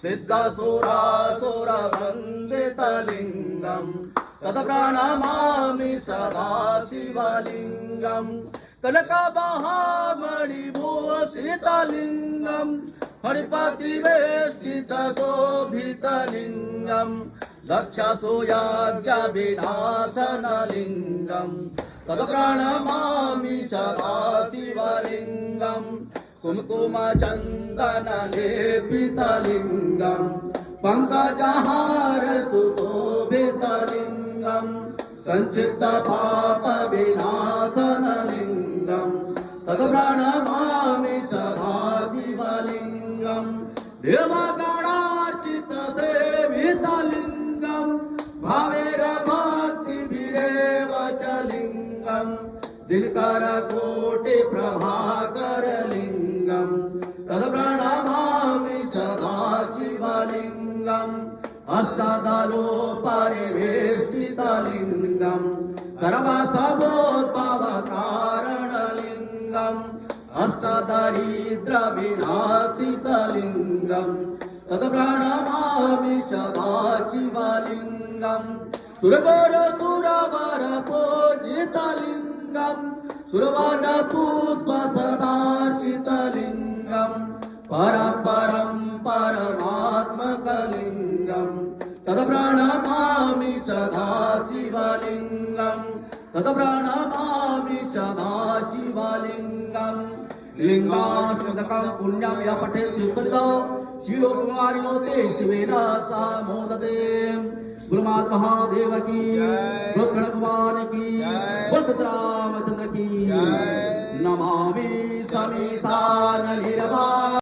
सिद्धसुरासुरवन्दितलिङ्गं तत्प्रणमामि सदा शिवलिङ्गं कनकमहामणिभूषितलिङ्गं फणिपतिवेष्टितशोभितलिङ्गं दक्षसूयाज्ञविनाशनलिङ्गं तत्प्रणमामि सदा शिवलिङ्गं कुङ्कुमचन्दनलेपितलिङ्गं पङ्कजहार सुशोभितलिङ्गं सञ्चित्तपापविनाशनलिङ्गं तत्प्रणमामि सदा शिवलिङ्गं देवगणार्चितसेवितलिङ्गं भावेर भक्तिभिरेव च लिङ्गं दिनकरकोटिप्रभाकरलिङ्गं तत्प्रणमामि सदा शिवलिङ्गम् अष्टदलोपरिवेष्टितलिङ्गं सर्वसमोद्भवकारणलिङ्गं अष्टदरिद्रविनाशितलिङ्गं तत्प्रणमामि सदा शिवलिङ्गं सुरगोरसुरवरपूजितलिङ्गं सुरवनपुष्पसदार्चितलिङ्गं परात्परं परमात्मकलिङ्गं तत्प्रणमामि सदा शिवलिङ्गं तत्प्रणमामि सदा शिवलिङ्गं लिङ्गाश्मदकं पुण्यं यः पठेत् सुकृतो शीलोकुमारिणो ते शिवेन सह मोदते गुरुमात महादेव की रुद्र भगवान की रामचंद्र की नमामि समीसान